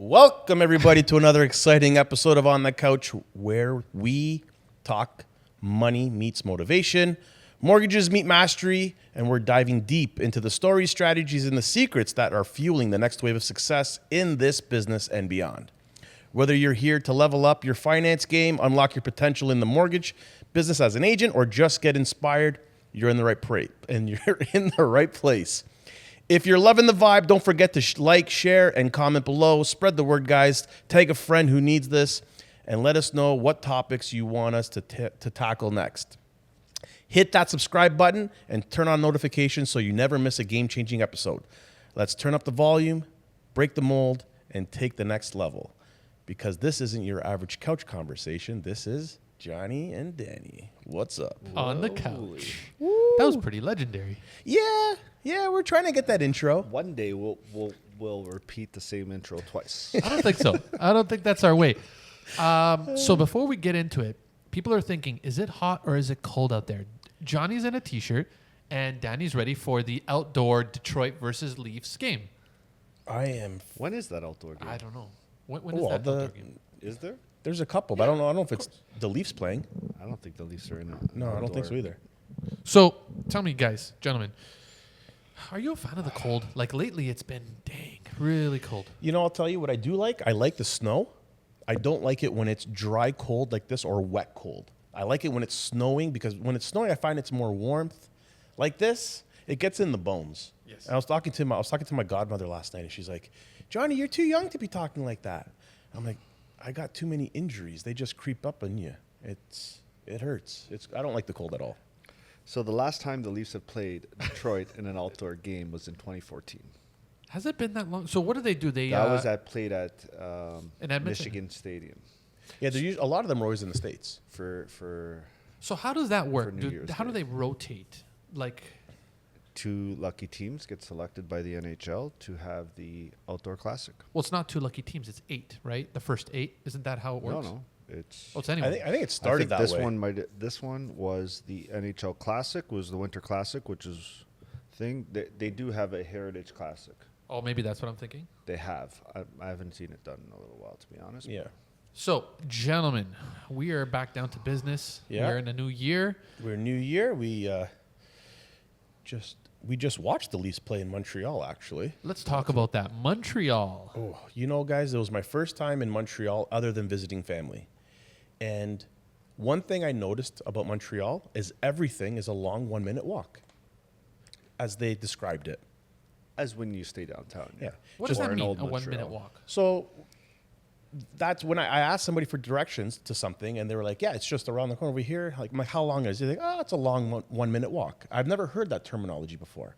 Welcome, everybody, to another exciting episode of On the Couch, where we talk money meets motivation, mortgages meet mastery, and we're diving deep into the stories, strategies, and the secrets that are fueling the next wave of success in this business and beyond. Whether you're here to level up your finance game, unlock your potential in the mortgage business as an agent, or just get inspired, you're in the right place. If you're loving the vibe, don't forget to like, share, and comment below. Spread the word, guys. Tag a friend who needs this, and let us know what topics you want us to tackle next. Hit that subscribe button and turn on notifications so you never miss a game-changing episode. Let's turn up the volume, break the mold, and take the next level. Because this isn't your average couch conversation. This is Johnny and Danny. What's up? On the couch. Woo. That was pretty legendary. Yeah, we're trying to get that intro. One day we'll repeat the same intro twice. I don't think so. I don't think that's our way. So before we get into it, people are thinking, is it hot or is it cold out there? Johnny's in a t-shirt and Danny's ready for the outdoor Detroit versus Leafs game. I am. When is that outdoor game? I don't know. When is that outdoor game? Is there? There's a couple, but I don't know if it's the Leafs playing. I don't think the Leafs are in it. No, I don't think so either. So tell me, guys, gentlemen, are you a fan of the cold? Like lately, it's been really cold. You know, I'll tell you what I do like. I like the snow. I don't like it when it's dry cold like this or wet cold. I like it when it's snowing because when it's snowing, I find it's more warmth. Like this, it gets in the bones. Yes. And I was talking to my godmother last night, and she's like, "Johnny, you're too young to be talking like that." I'm like, "I got too many injuries. They just creep up on you. It hurts. I don't like the cold at all." So the last time the Leafs have played Detroit in an outdoor game was in 2014. Has it been that long? So what do? They That was played at in Edmonton? Michigan Stadium. Yeah, a lot of them are always in the States. For So how does that work? New Year's How do Day. they rotate? Like, two lucky teams get selected by the NHL to have the outdoor classic. well, it's not two lucky teams. It's 8, right? The first 8. Isn't that how it works? No, it's. Oh, it's anyway. I think it started that this way. This one was the NHL Classic, was the Winter Classic, which is thing. They do have a Heritage Classic. Oh, maybe that's what I'm thinking. They have. I haven't seen it done in a little while, to be honest. Yeah. So, gentlemen, we are back down to business. Yeah. We're in a new year. We're New Year. We just watched the Leafs play in Montreal, actually. Let's talk about that. Montreal. Oh, you know, guys, it was my first time in Montreal other than visiting family. And one thing I noticed about Montreal is everything is a long 1-minute walk, as they described it. As when you stay downtown. Yeah. What Just does that an mean, old a 1-minute Montreal. walk? So that's when I asked somebody for directions to something, and they were like, "Yeah, it's just around the corner over here." Like, I'm like, "How long is it?" They're like, "Oh, it's a long 1-minute walk." I've never heard that terminology before.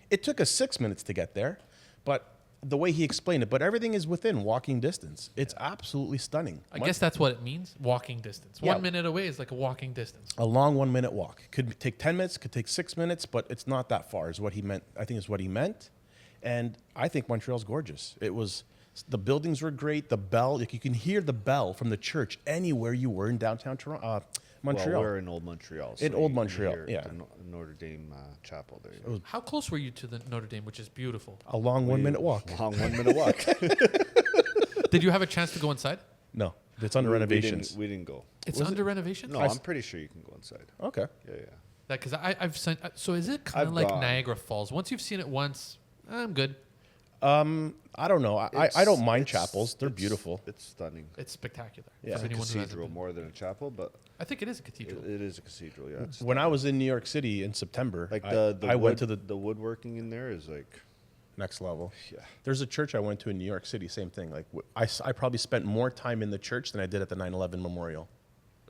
It took us 6 minutes to get there, but the way he explained it, but everything is within walking distance. It's absolutely stunning. I guess that's what it means, walking distance. Yeah. 1 minute away is like a walking distance. A long 1-minute walk. Could take 10 minutes, could take 6 minutes, but it's not that far is what he meant. I think is what he meant. And I think Montreal's gorgeous. The buildings were great. The bell, like you can hear the bell from the church anywhere you were in downtown Toronto, Montreal. Well, we're in Old Montreal. In so Old you can Montreal, hear yeah. the Notre Dame Chapel there. How close were you to the Notre Dame, which is beautiful? A long 1-minute walk. Long 1-minute walk. Did you have a chance to go inside? No, it's under renovations. We didn't go. It's Was under renovation? No, I'm pretty sure you can go inside. Okay. Yeah. Because I've seen. So is it kind of I've like gone. Niagara Falls? Once you've seen it once, I'm good. I don't know. I don't mind chapels. They're beautiful. It's stunning. It's spectacular. Yeah. for It's a anyone who hasn't cathedral been. more than a chapel, but I think it is a cathedral. it is a cathedral. Yeah. It's When I was in New York City in September, like I went to the the woodworking in there is like next level. yeah. There's a church I went to in New York City, same thing. Like I probably spent more time in the church than I did at the 9/11 memorial.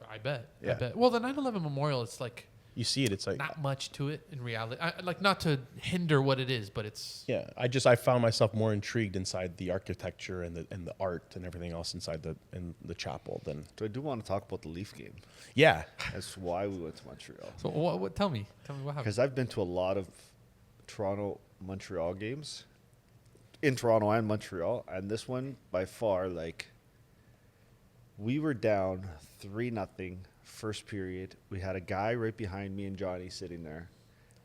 I bet. I Yeah. bet. Well, the 9/11 memorial, it's like You see it, it's like, not much to it in reality. Like not to hinder what it is, but it's yeah. I found myself more intrigued inside the architecture and the art and everything else inside the chapel than So I do want to talk about the Leaf game. yeah. That's why we went to Montreal. So what? Tell me what happened. Because I've been to a lot of Toronto Montreal games, in Toronto and Montreal, and this one by far, like, we were down 3-0 first period. We had a guy right behind me and Johnny sitting there,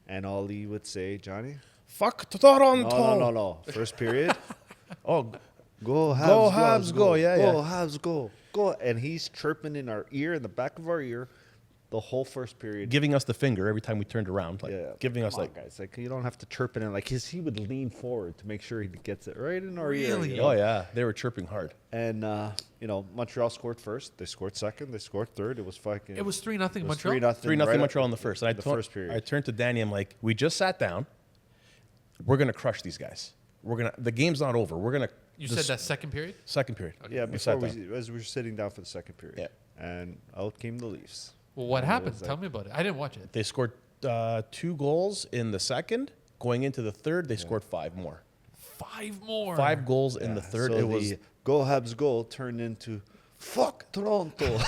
and all he would say, Johnny, Fuck Toronto. no. First period, Oh, Go Habs, Go Habs, go. Yeah, go yeah. Habs, go. And he's chirping in our ear, in the back of our ear, the whole first period. Giving us the finger every time we turned around. Like, giving us Come on, like, guys, like you don't have to chirp it in. Like he would lean forward to make sure he gets it right in our ear. Really? You know? oh yeah, they were chirping hard. And Montreal scored first. They scored second. They scored third. It was fucking. It was 3-0 Montreal. 3-0. 3-0 right Montreal in the first. And the first period. I turned to Danny. I'm like, we just sat down. We're gonna crush these guys. The game's not over. We're gonna. You said that second period? Second period. Yeah, We sat before down. as we were sitting down for the second period. Yeah. And out came the Leafs. Well, what And it happened? was Tell like- me about it. I didn't watch it. They scored 2 goals in the second. Going into the third, they scored 5 more. 5 more. 5 goals in the third. So It was the Go Habs goal turned into fuck Toronto.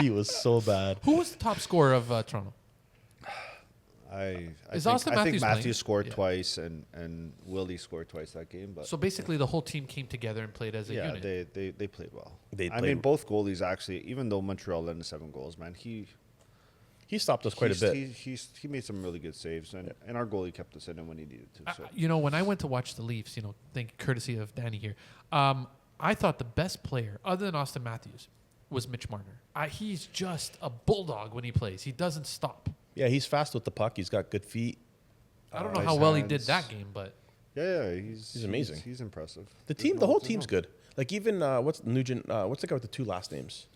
he was so bad. Who was the top scorer of Toronto? I Is think, Austin I think Matthews playing? Matthews scored Yeah. twice and Willie scored twice that game. But So basically, the whole team came together and played as a yeah, unit. they played well. They I played- mean, both goalies actually. Even though Montreal led in 7 goals, man, he He stopped us quite a bit. He made some really good saves, and our goalie kept us in it when he needed to. So. When I went to watch the Leafs, courtesy of Danny here, I thought the best player, other than Austin Matthews, was Mitch Marner. He's just a bulldog when he plays. He doesn't stop. Yeah, he's fast with the puck. He's got good feet. I don't know Nice how well he did hands. that game, but Yeah, he's amazing. He's impressive. The whole team's good. Like even what's Nugent? What's the guy with the 2 last names?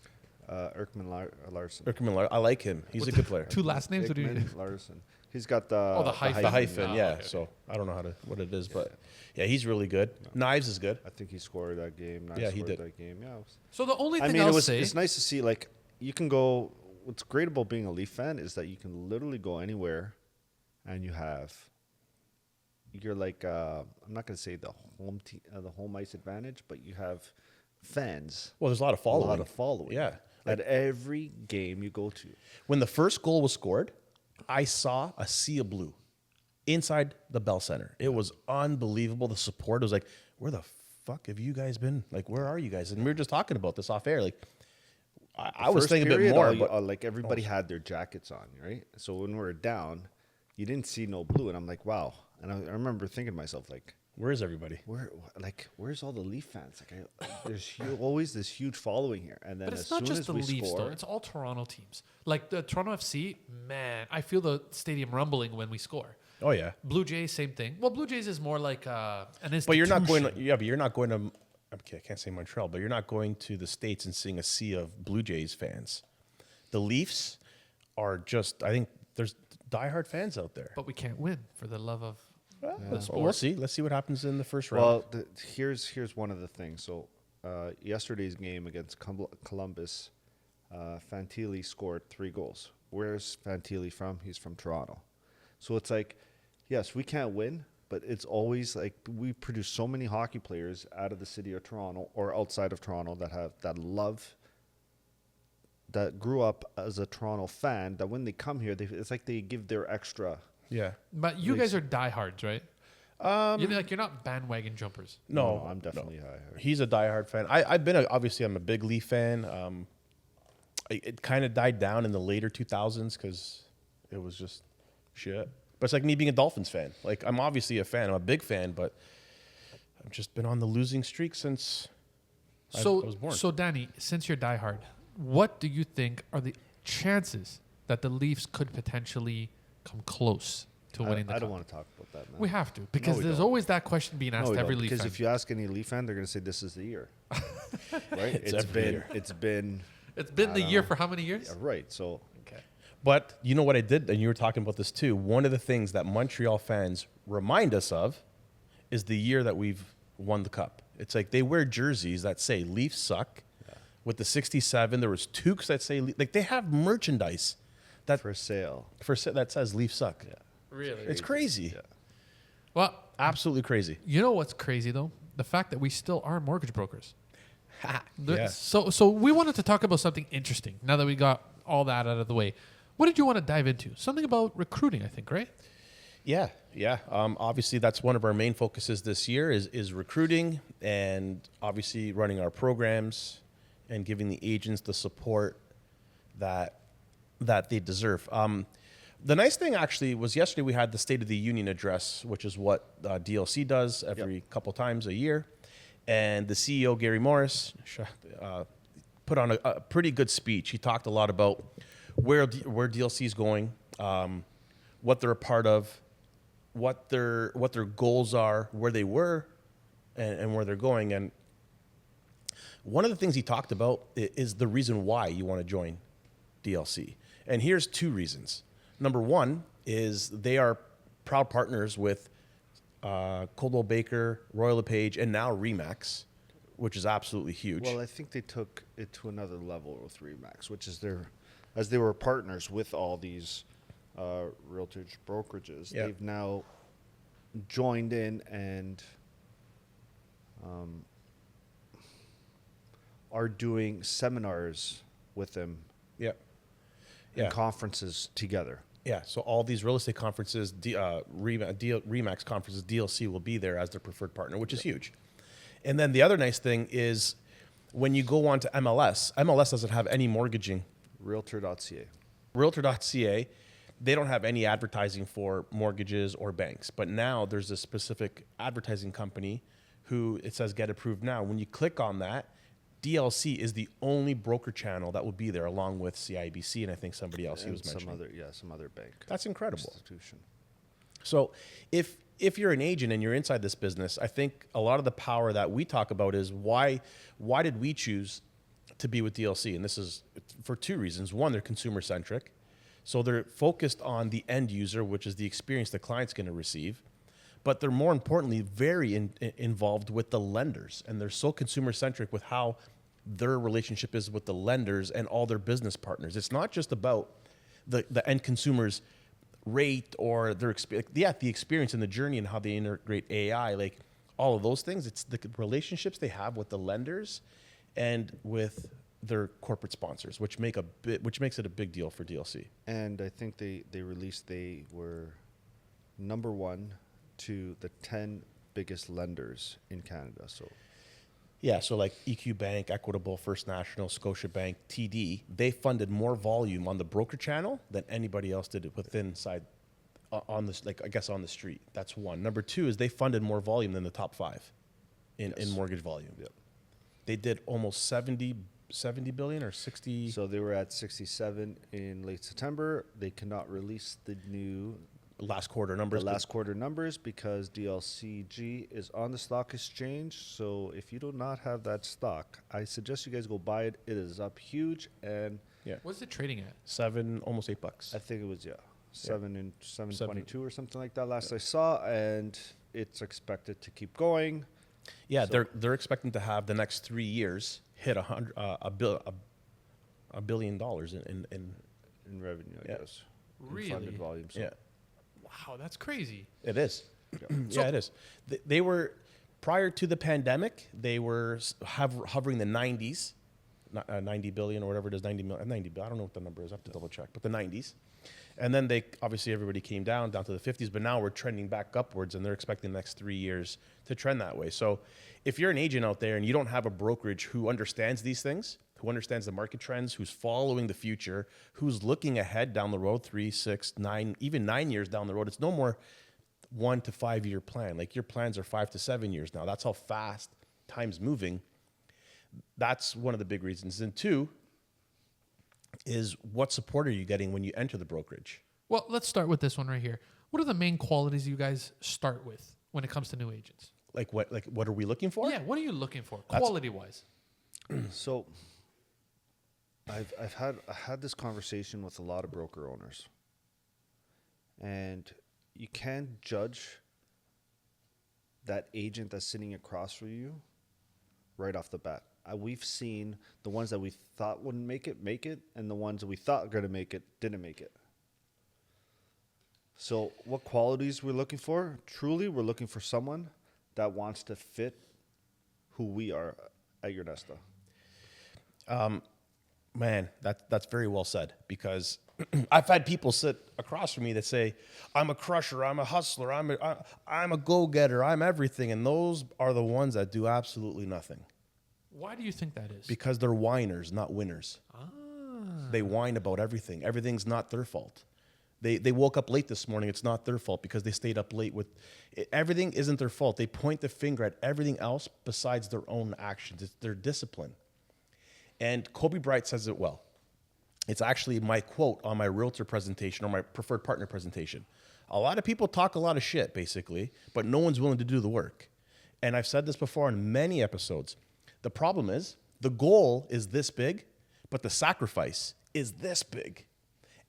Erkman Larson. Erkman. I like him. He's a good player. 2 last names? What do you mean? Ekman Larson. He's got the the hyphen. The hyphen, Oh, yeah. okay. So I don't know what it is, but yeah, he's really good. Knives is good. I think he scored that game. Nice Yeah, he scored did. that game. Yeah. So the only I thing mean, I'll say, it's nice to see. Like you can go. What's great about being a Leaf fan is that you can literally go anywhere, and you're like I'm not going to say the home ice advantage, but you have fans. Well, there's a lot of following. A lot of following. Yeah. At every game you go to. When the first goal was scored, I saw a sea of blue inside the Bell Center. It was unbelievable. The support was like, where the fuck have you guys been? Like, where are you guys? And we were just talking about this off air. Like, I was First thinking a bit period, more, all you- but like everybody had their jackets on, right? So when we were down, you didn't see no blue, and I'm like, wow. And I remember thinking to myself, like, where is everybody? where's all the Leaf fans? There's always this huge following here, and then but as it's not soon just as the we Leafs, score, though. It's all Toronto teams. Like the Toronto FC, man, I feel the stadium rumbling when we score. Oh yeah. Blue Jays, same thing. Well, Blue Jays is more like an institution. But you're not going. But you're not going to. Okay, I can't say Montreal, but you're not going to the States and seeing a sea of Blue Jays fans. The Leafs are just. I think there's diehard fans out there. But we can't win for the love of. Well, we'll see. Let's see what happens in the first round. well, here's one of the things. So yesterday's game against Columbus, Fantilli scored 3 goals. Where's Fantilli from? He's from Toronto. So it's like, yes, we can't win, but it's always like we produce so many hockey players out of the city of Toronto or outside of Toronto that grew up as a Toronto fan, that when they come here, it's like they give their extra. yeah. But you guys are diehards, right? You're not bandwagon jumpers. No, I'm definitely high. He's a diehard fan. I've been obviously I'm a big Leaf fan. It kind of died down in the later 2000s because it was just shit. But it's like me being a Dolphins fan. Like I'm obviously a fan. I'm a big fan, but I've just been on the losing streak since I was born. So Danny, since you're diehard, what do you think are the chances that the Leafs could potentially come close to winning the I cup? don't want to talk about that, man. We have to, because we there's don't. always that question being asked No, we every don't, Leaf because fan. if you ask any Leaf fan, they're going to say this is the year, right? every year. It's been It's been the year for how many years? right. So Okay. But you know what I did, and you were talking about this too. One of the things that Montreal fans remind us of is the year that we've won the cup. It's like they wear jerseys that say Leafs suck. With the 67, there was toques that say like they have merchandise that for sale, that says Leafs suck. yeah, Really? It's crazy. Yeah. Well, Absolutely crazy. you know what's crazy though? The fact that we still are mortgage brokers. Yeah. So we wanted to talk about something interesting now that we got all that out of the way. What did you want to dive into? Something about recruiting, I think, right? Yeah. Obviously, that's one of our main focuses this year is recruiting and obviously running our programs and giving the agents the support that they deserve. The nice thing actually was yesterday we had the State of the Union address, which is what DLC does every couple times a year. And the CEO, Gary Morris, put on a pretty good speech. He talked a lot about where DLC is going, what they're a part of, what their goals are, where they were, and where they're going. And one of the things he talked about is the reason why you want to join DLC. And here's two reasons. Number one is they are proud partners with Coldwell Baker, Royal LePage, and now Remax, which is absolutely huge. Well, I think they took it to another level with Remax, which is as they were partners with all these realtor brokerages, they've now joined in and are doing seminars with them and conferences together. Yeah, so all these real estate conferences, Remax conferences, DLC will be there as their preferred partner, which is huge. And then the other nice thing is when you go on to MLS doesn't have any mortgaging. Realtor.ca. Realtor.ca, they don't have any advertising for mortgages or banks. But now there's a specific advertising company who it says get approved now. When you click on that, DLC is the only broker channel that will be there, along with CIBC and I think somebody else he was mentioning. Some other bank. That's incredible. Institution. So if you're an agent and you're inside this business, I think a lot of the power that we talk about is why did we choose to be with DLC? And this is for two reasons. One, they're consumer centric. So they're focused on the end user, which is the experience the client's going to receive. But they're more importantly very involved with the lenders. And they're so consumer centric with how their relationship is with the lenders and all their business partners. It's not just about the end consumer's rate or their the experience and the journey and how they integrate AI, like all of those things. It's the relationships they have with the lenders and with their corporate sponsors, which makes it a big deal for DLC. And I think they were number one to the 10 biggest lenders in Canada. So like EQ Bank, Equitable, First National, Scotiabank, TD, they funded more volume on the broker channel than anybody else did on the street. That's one. Number two is they funded more volume than the top five in mortgage volume. Yep. They did almost 70 billion or 60. So they were at 67 in late September. They cannot release the new last quarter numbers. Because DLCG is on the stock exchange. So if you do not have that stock, I suggest you guys go buy it. It is up huge, and What's it trading at? almost $8. I think it was 7.22 or something like that last I saw, and it's expected to keep going. Yeah, so they're expecting to have the next 3 years hit $1 billion in revenue, I guess. Really? In funded volume. So. Yeah. Wow, that's crazy. It is. Yeah, it is. They were, prior to the pandemic, they were hovering the 90s, 90 billion or whatever it is, 90 million, I don't know what the number is, I have to double check, but the 90s. And then everybody came down to the 50s, but now we're trending back upwards, and they're expecting the next 3 years to trend that way. So if you're an agent out there and you don't have a brokerage who understands these things, who understands the market trends, who's following the future, who's looking ahead down the road, 3, 6, 9, even 9 years down the road, it's no more 1 to 5 year plan. Like your plans are 5 to 7 years now. That's how fast time's moving. That's one of the big reasons. And two is what support are you getting when you enter the brokerage? Well, let's start with this one right here. What are the main qualities you guys start with when it comes to new agents? Like what are we looking for? Yeah, what are you looking for, quality-wise? So I had this conversation with a lot of broker owners, and you can't judge that agent that's sitting across from you right off the bat. We've seen the ones that we thought wouldn't make it, and the ones that we thought were going to make it didn't make it. So what qualities we're looking for? Truly, we're looking for someone that wants to fit who we are at Your Nesta. Man, that's very well said, because I've had people sit across from me that say, I'm a crusher, I'm a hustler, I'm a go-getter, I'm everything. And those are the ones that do absolutely nothing. Why do you think that is? Because they're whiners, not winners. They whine about everything. Everything's not their fault. They woke up late this morning. It's not their fault because they stayed up late with everything isn't their fault. They point the finger at everything else besides their own actions. It's their discipline. And Kobe Bryant says it well. It's actually my quote on my realtor presentation or my preferred partner presentation. A lot of people talk a lot of shit, basically, but no one's willing to do the work. And I've said this before in many episodes. The problem is the goal is this big, but the sacrifice is this big.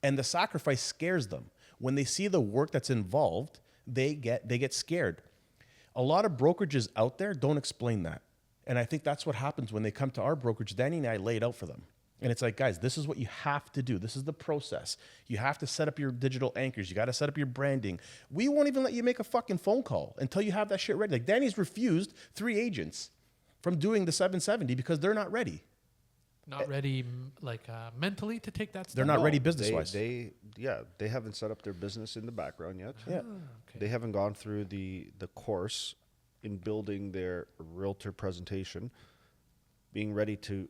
And the sacrifice scares them. When they see the work that's involved, they get scared. A lot of brokerages out there don't explain that. And I think that's what happens when they come to our brokerage. Danny and I lay it out for them. And it's like, guys, this is what you have to do. This is the process. You have to set up your digital anchors. You got to set up your branding. We won't even let you make a fucking phone call until you have that shit ready. Like Danny's refused 3 agents from doing the 770 because they're not ready. Not ready, mentally to take that step. They're not ready business-wise. They haven't set up their business in the background yet. Yeah. Okay. They haven't gone through the course in building their realtor presentation, being ready to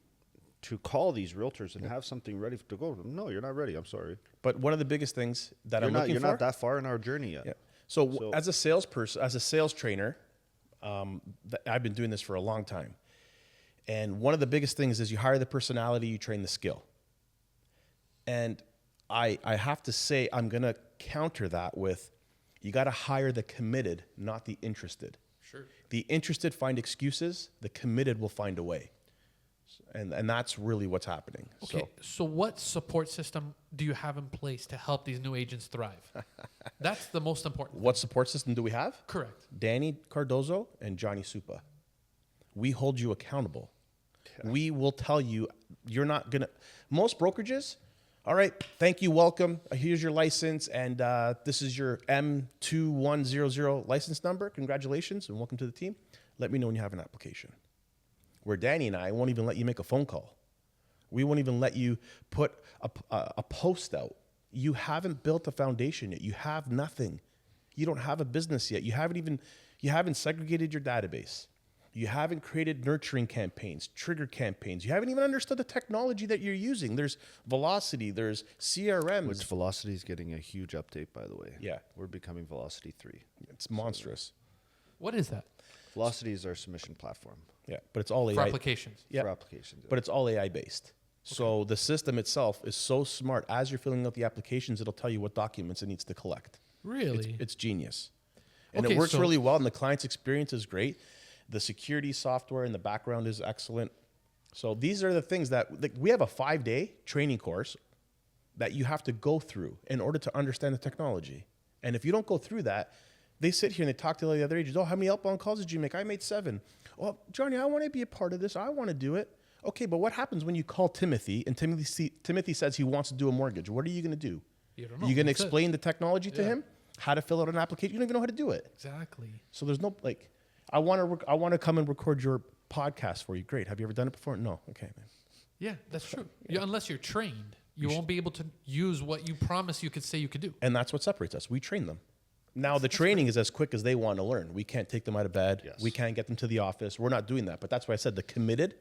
call these realtors and have something ready to go. No, you're not ready. I'm sorry. But one of the biggest things that You're not that far in our journey yet. Yeah. So as a salesperson, as a sales trainer, I've been doing this for a long time. And one of the biggest things is you hire the personality, you train the skill. And I have to say, I'm going to counter that with, you got to hire the committed, not the interested. Sure. The interested find excuses, the committed will find a way. And that's really what's happening. Okay, so what support system do you have in place to help these new agents thrive? That's the most important. What support system do we have? Correct. Danny Cardozo and Johnny Supa. We hold you accountable. Yeah. We will tell you, you're not going to... Most brokerages, all right, thank you, welcome. Here's your license, and this is your M2100 license number. Congratulations, and welcome to the team. Let me know when you have an application. Where Danny and I won't even let you make a phone call. We won't even let you put a post out. You haven't built a foundation yet. You have nothing. You don't have a business yet. You haven't segregated your database. You haven't created nurturing campaigns, trigger campaigns. You haven't even understood the technology that you're using. There's Velocity, there's CRMs. Which Velocity is getting a huge update, by the way. Yeah. We're becoming Velocity 3. It's monstrous. What is that? Velocity is our submission platform. Yeah, but it's all AI. For applications. Yeah. For applications. But it's all AI based. Okay. So the system itself is so smart. As you're filling out the applications, it'll tell you what documents it needs to collect. Really? It's genius. And Okay, it works so- really well, and the client's experience is great. The security software in the background is excellent. So these are the things that we have a 5-day training course that you have to go through in order to understand the technology. And if you don't go through that, they sit here and they talk to the other agents. Oh, how many outbound calls did you make? I made 7. Well, Johnny, I want to be a part of this. I want to do it. Okay, but what happens when you call Timothy and Timothy says he wants to do a mortgage? What are you going to do? You don't know. You're going to That's it. explain the technology to Yeah. him, how to fill out an application. You don't even know how to do it. Exactly. So there's no I want to come and record your podcast for you. Great. Have you ever done it before? No. Okay, man. Yeah, that's true. Unless you're trained, you won't be able to use what you promise you could say you could do. And that's what separates us. We train them. Now, the training is as quick as they want to learn. We can't take them out of bed. Yes. We can't get them to the office. We're not doing that. But that's why I said the committed,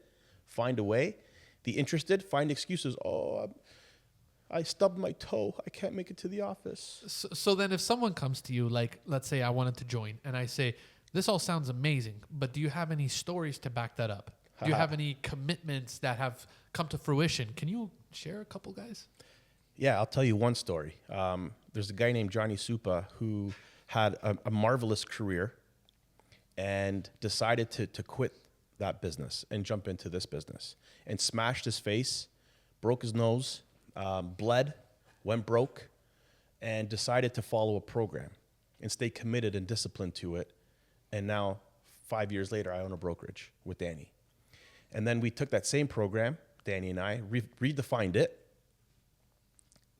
find a way. The interested, find excuses. Oh, I stubbed my toe. I can't make it to the office. So then if someone comes to you, like, let's say I wanted to join, and I say, this all sounds amazing, but do you have any stories to back that up? Do you have any commitments that have come to fruition? Can you share a couple, guys? Yeah, I'll tell you one story. There's a guy named Johnny Supa who had a marvelous career and decided to quit that business and jump into this business and smashed his face, broke his nose, bled, went broke, and decided to follow a program and stay committed and disciplined to it. And now, 5 years later, I own a brokerage with Danny. And then we took that same program, Danny and I, redefined it.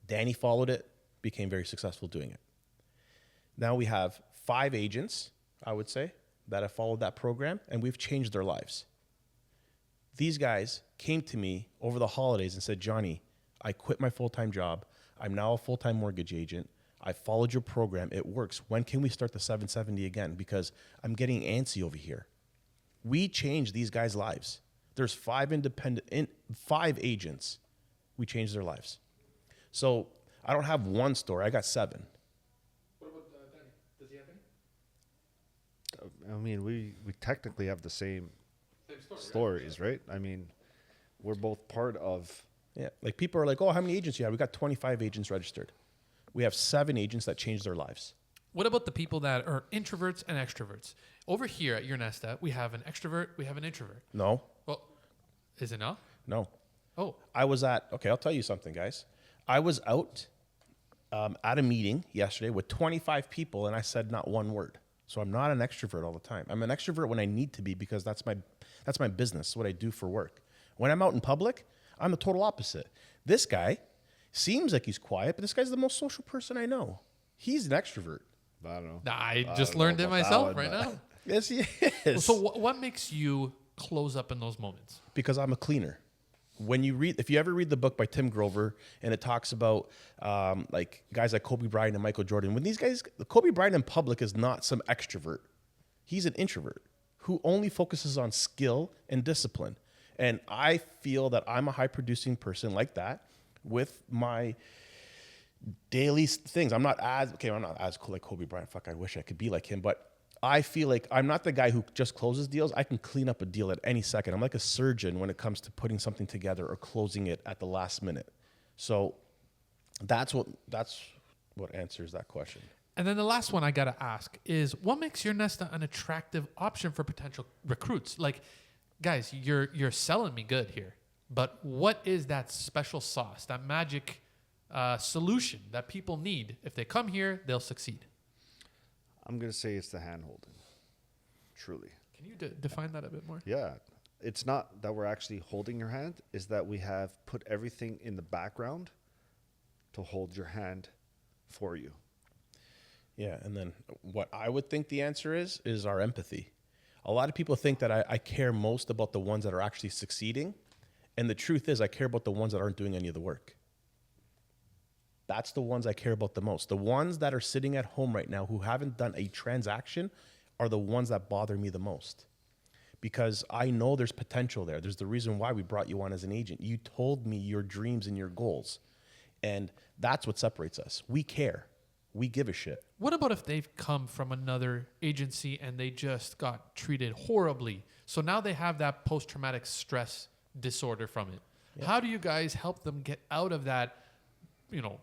Danny followed it, became very successful doing it. Now we have 5 agents, I would say, that have followed that program, and we've changed their lives. These guys came to me over the holidays and said, Johnny, I quit my full-time job. I'm now a full-time mortgage agent. I followed your program. It works. When can we start the 770 again? Because I'm getting antsy over here. We changed these guys' lives. There's 5 agents. We changed their lives. So I don't have one story. I got 7. What about Danny? Does he have any? I mean, we technically have the same Same story. stories, right? I mean, we're both part of. Yeah. Like people are like, oh, how many agents you have? We got 25 agents registered. We have 7 agents that changed their lives. What about the people that are introverts and extroverts? Over here at Your Nesta, we have an extrovert, we have an introvert. No, Well, is it not? no. Oh, Okay, I'll tell you something, guys. I was out at a meeting yesterday with 25 people, and I said not one word. So I'm not an extrovert all the time. I'm an extrovert when I need to be because that's my business, what I do for work. When I'm out in public, I'm the total opposite. This guy seems like he's quiet, but this guy's the most social person I know. He's an extrovert. I don't know. nah, I don't just know learned it about that myself one, right but- now. Yes, he is. So what makes you close up in those moments? Because I'm a cleaner. If you ever read the book by Tim Grover, and it talks about like guys like Kobe Bryant and Michael Jordan, when these guys, Kobe Bryant in public is not some extrovert. He's an introvert who only focuses on skill and discipline. And I feel that I'm a high producing person like that with my daily things. I'm not as cool like Kobe Bryant. Fuck, I wish I could be like him, but I feel like I'm not the guy who just closes deals. I can clean up a deal at any second. I'm like a surgeon when it comes to putting something together or closing it at the last minute. So that's what answers that question. And then the last one I got to ask is what makes Your Nesta an attractive option for potential recruits? Like, guys, you're selling me good here, but what is that special sauce, that magic solution that people need? If they come here, they'll succeed. I'm gonna say it's the hand holding. Truly. Can you define that a bit more? Yeah. It's not that we're actually holding your hand, is that we have put everything in the background to hold your hand for you. Yeah, and then what I would think the answer is our empathy. A lot of people think that I care most about the ones that are actually succeeding, and the truth is I care about the ones that aren't doing any of the work. That's the ones I care about the most. The ones that are sitting at home right now who haven't done a transaction are the ones that bother me the most. Because I know there's potential there. There's the reason why we brought you on as an agent. You told me your dreams and your goals. And that's what separates us. We care. We give a shit. What about if they've come from another agency and they just got treated horribly? So now they have that post-traumatic stress disorder from it. Yeah. How do you guys help them get out of that,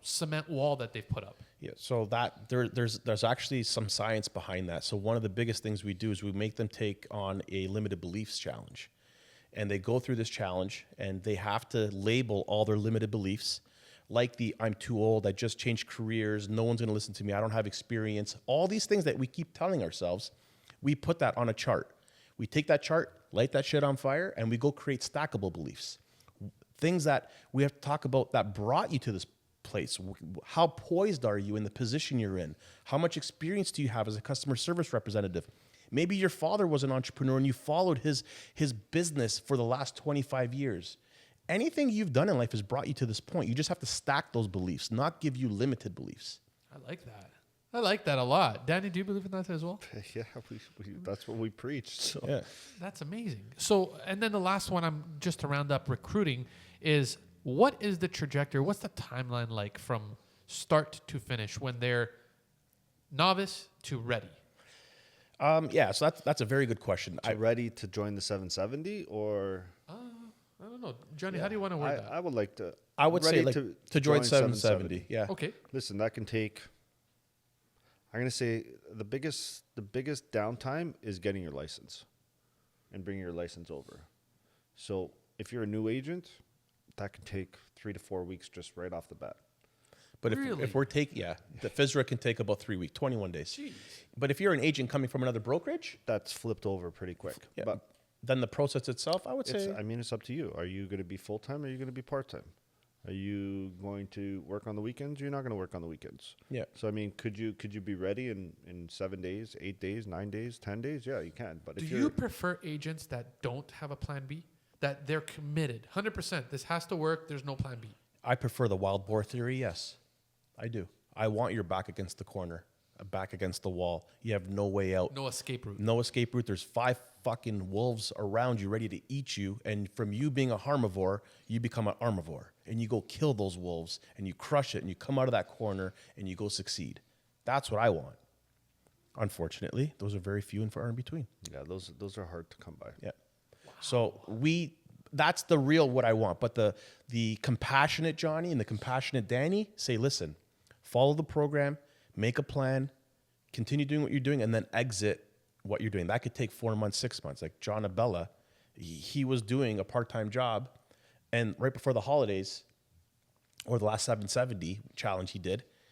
cement wall that they've put up? Yeah, so that there's actually some science behind that. So one of the biggest things we do is we make them take on a limited beliefs challenge. And they go through this challenge and they have to label all their limited beliefs, like I'm too old, I just changed careers, no one's gonna listen to me, I don't have experience. All these things that we keep telling ourselves, we put that on a chart. We take that chart, light that shit on fire, and we go create stackable beliefs. Things that we have to talk about that brought you to this place. How poised are you in the position you're in? How much experience do you have as a customer service representative? Maybe your father was an entrepreneur and you followed his business for the last 25 years. Anything you've done in life has brought you to this point. You just have to stack those beliefs, not give you limited beliefs. I like that. I like that a lot. Danny, do you believe in that as well? Yeah, that's what we preach. So. Yeah. That's amazing. So, and then the last one, I'm just to round up recruiting, is what is the trajectory? What's the timeline like from start to finish when they're novice to ready? Yeah, so that's a very good question. Ready to join the 770 or? I don't know. Johnny, how do you want to word that? I would like to. I would say ready like to join 770. Yeah. Okay. Listen, that can take. I'm gonna say the biggest downtime is getting your license, and bringing your license over. So if you're a new agent, that can take 3 to 4 weeks just right off the bat. But Really? if we're taking, the FSRA can take about 3 weeks, 21 days. Jeez. But if you're an agent coming from another brokerage, That's flipped over pretty quick. yeah, But then the process itself, I would say, it's up to you. Are you going to be full time or are you going to be part time? Are you going to work on the weekends? Or you're not going to work on the weekends. yeah. So I mean, could you be ready in 7 days, 8 days, 9 days, 10 days? Yeah, you can. But Do if you prefer agents that don't have a plan B? That they're committed, 100%. This has to work. There's no plan B. I prefer the wild boar theory. Yes, I do. I want your back against the corner, back against the wall. You have no way out. No escape route. No escape route. There's 5 fucking wolves around you ready to eat you. And from you being a harmivore, you become an armivore. and you go kill those wolves and you crush it and you come out of that corner and you go succeed. That's what I want. Unfortunately, those are very few and far in between. Yeah, those are hard to come by. Yeah. Wow. So that's the real what I want. But the compassionate Johnny and the compassionate Danny say, listen, follow the program, make a plan, continue doing what you're doing, and then exit what you're doing. That could take 4 months, 6 months. Like John Abella, he was doing a part-time job, and right before the holidays, or the last 770 challenge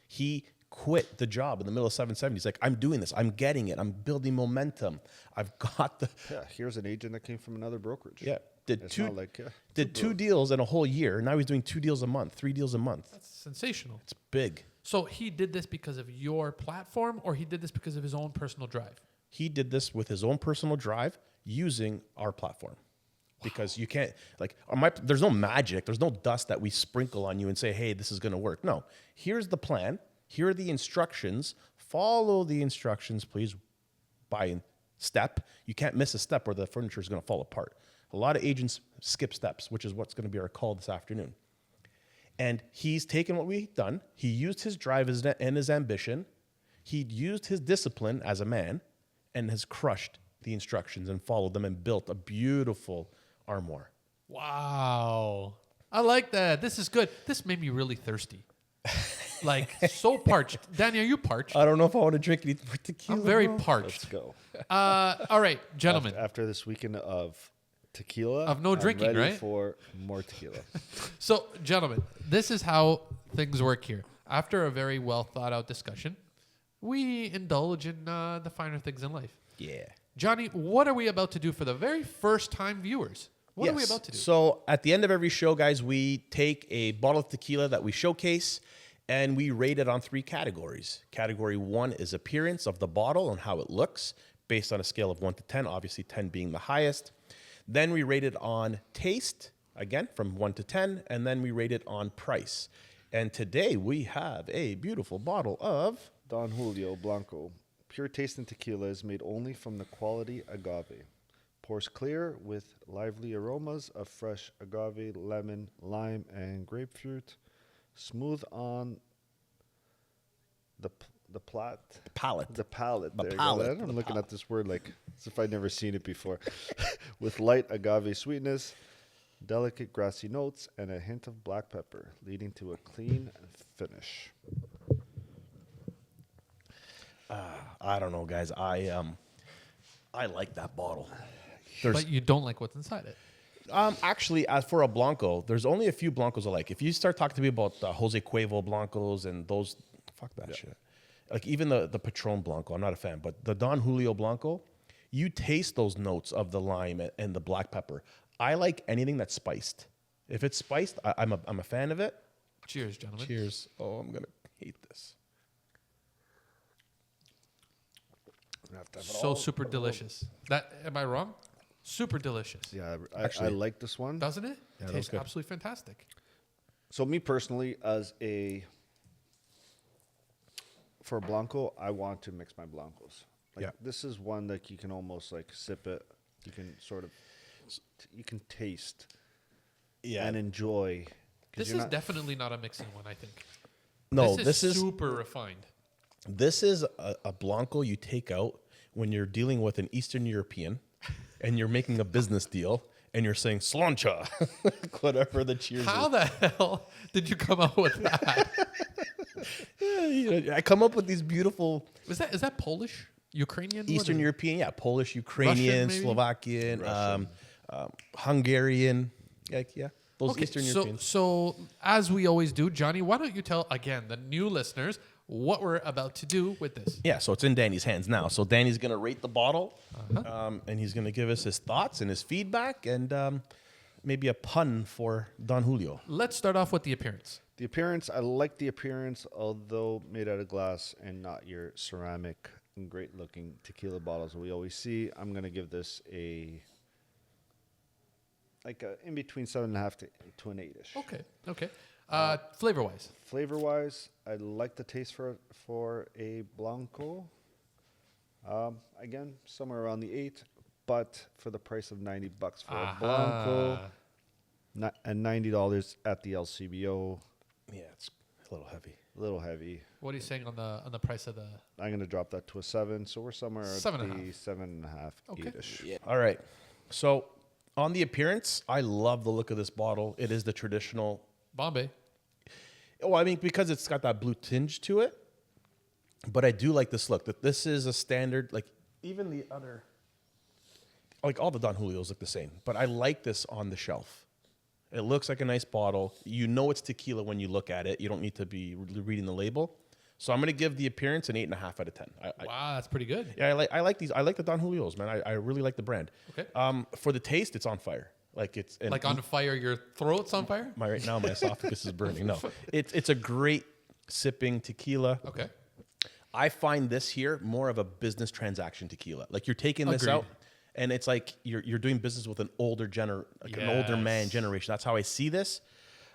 he quit the job in the middle of 770. He's like, I'm doing this. I'm getting it. I'm building momentum. I've got the... Yeah, here's an agent that came from another brokerage. Yeah. It's not like, Did two deals in a whole year. Now he's doing 2 deals a month, 3 deals a month. That's sensational. It's big. So he did this because of your platform, or he did this because of his own personal drive? He did this with his own personal drive using our platform. Because you can't, like, there's no magic. There's no dust that we sprinkle on you and say, hey, this is going to work. No. Here's the plan. Here are the instructions. Follow the instructions, please, by step. You can't miss a step or the furniture is going to fall apart. A lot of agents skip steps, which is what's going to be our call this afternoon. And he's taken what we've done. He used his drive and his ambition. He used his discipline as a man and has crushed the instructions and followed them and built a beautiful armoire. Wow. I like that. This is good. This made me really thirsty. Like, so parched. Danny, are you parched? I don't know if I want to drink any more tequila. I'm very bro. parched. Let's go. All right, gentlemen. After this weekend of tequila, Of no I'm drinking, ready right? for more tequila. So, gentlemen, this is how things work here. After a very well thought out discussion, we indulge in the finer things in life. Yeah. Johnny, what are we about to do for the very first time viewers? What are we about to do? So at the end of every show, guys, we take a bottle of tequila that we showcase and we rate it on 3 categories. Category 1 is appearance of the bottle and how it looks based on a scale of 1 to 10, obviously 10 being the highest. Then we rate it on taste, again, from 1 to 10, and then we rate it on price. And today we have a beautiful bottle of... Don Julio Blanco. Pure tasting tequila is made only from the quality agave. Pours clear with lively aromas of fresh agave, lemon, lime, and grapefruit. Smooth on the palate. The palate. There you go. palate. I'm looking at this word like as if I'd never seen it before. With light agave sweetness, delicate grassy notes, and a hint of black pepper, leading to a clean finish. I don't know, guys. I like that bottle. But you don't like what's inside it. Actually, as for a Blanco, there's only a few Blancos I like. If you start talking to me about Jose Cuervo Blancos and those, fuck that shit. Like even the Patron Blanco, I'm not a fan. But the Don Julio Blanco, you taste those notes of the lime and the black pepper. I like anything that's spiced. If it's spiced, I'm a fan of it. Cheers, gentlemen. Cheers. Oh, I'm gonna hate this. So super delicious. That am I wrong? Super delicious. Yeah, Actually- I like this one. Doesn't it? Yeah, that was Tastes good. absolutely fantastic. So me personally, for a Blanco, I want to mix my Blancos. Like, Yeah. This is one that you can almost like sip it. You can sort of, you can taste and enjoy. 'Cause This you're is not- definitely not a mixing one, I think. No, this is super refined. This is a Blanco you take out when you're dealing with an Eastern European and you're making a business deal and you're saying slancha, whatever the cheers How is. the hell did you come up with that? I come up with these beautiful is that Polish? Ukrainian? What Eastern is it? European, Polish, Ukrainian, maybe? Slovakian, Hungarian. Those Okay, Eastern so, Europeans. so as we always do, Johnny, why don't you tell again the new listeners what we're about to do with this? Yeah, so it's in Danny's hands now. So Danny's going to rate the bottle, and he's going to give us his thoughts and his feedback, and maybe a pun for Don Julio. Let's start off with the appearance. The appearance, I like the appearance, although made out of glass and not your ceramic and great looking tequila bottles we always see. I'm going to give this in between 7.5 to an 8-ish. Okay. Flavor wise, Flavor wise, I like the taste for a Blanco. Again, somewhere around the 8, but for the price of $90 for a Blanco, And $90 at the LCBO. Yeah, it's a little heavy. A little heavy. What are you saying on the price of the? I'm gonna drop that to a 7. So we're somewhere at 7.5. the 7.5, Okay. 8ish. Yeah. All right. So on the appearance, I love the look of this bottle. It is the traditional. Bombay. Well, I mean, because it's got that blue tinge to it, but I do like this look. That this is a standard, like even the other, like all the Don Julios look the same, but I like this on the shelf. It looks like a nice bottle. You know it's tequila when you look at it. You don't need to be reading the label. So I'm going to give the appearance an 8.5 out of 10. Wow, that's pretty good. Yeah, I like these. I like the Don Julios, man. I really like the brand. Okay. For the taste, it's on fire. Like it's and Like on fire, your throat's on fire. right now my esophagus is burning. No, it's a great sipping tequila. Okay. I find this here more of a business transaction tequila. Like you're taking this Agreed. out, and it's like you're doing business with an older an older man Yes. generation. That's how I see this.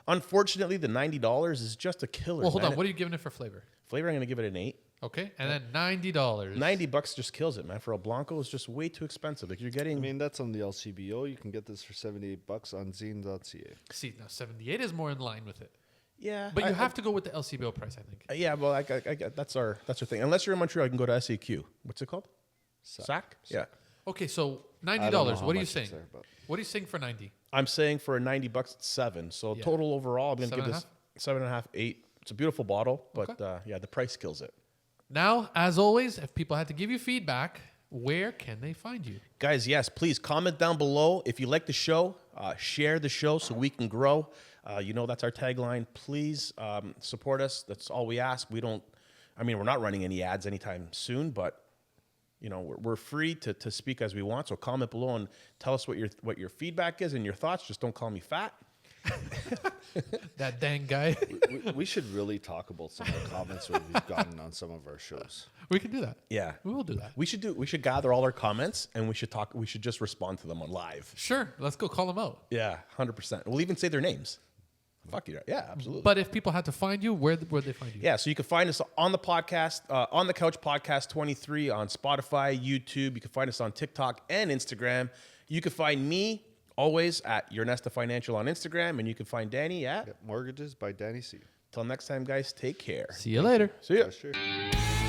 Unfortunately, the $90 is just a killer. Well, hold man. on. What are you giving it for flavor? Flavor? I'm gonna give it an 8. Okay, and then $90. $90 just kills it, man. For a Blanco, it's just way too expensive. Like you're getting. I mean, that's on the LCBO. You can get this for $78 on zine.ca. See, now 78 is more in line with it, yeah, but you have to go with the LCBO price, I think. Yeah, well, that's our thing. Unless you're in Montreal, you can go to SAQ. What's it called? SAC. Yeah, Okay, so I $90. don't know how What are you much saying? it's there, but- What are you saying for 90? I'm saying for a $90, it's 7. So Yeah. total overall, I'm gonna give 7.5? this 7.5, 8. It's a beautiful bottle, but Okay. yeah, the price kills it. Now, as always, if people had to give you feedback, where can they find you? Guys, yes, please comment down below if you like the show. Share the show so we can grow. That's our tagline. Please support us. That's all we ask. We're not running any ads anytime soon, but we're free to speak as we want. So comment below and tell us what your feedback is and your thoughts. Just don't call me fat. That dang guy. We should really talk about some of the comments that we've gotten on some of our shows. We can do that. Yeah, We will do that. We should gather all our comments and we should talk. We should just respond to them on live. Sure, let's go call them out. Yeah, 100%. We'll even say their names. Fuck you. Yeah, absolutely. But if people had to find you, where would they find you? Yeah, so you can find us on the podcast, on the Couch Podcast 23 on Spotify, YouTube. You can find us on TikTok and Instagram. You can find me always at Your Nesta Financial on Instagram, and you can find Danny at. Mortgages by Danny C. Till next time, guys, take care. See you later. See ya. Yeah, sure.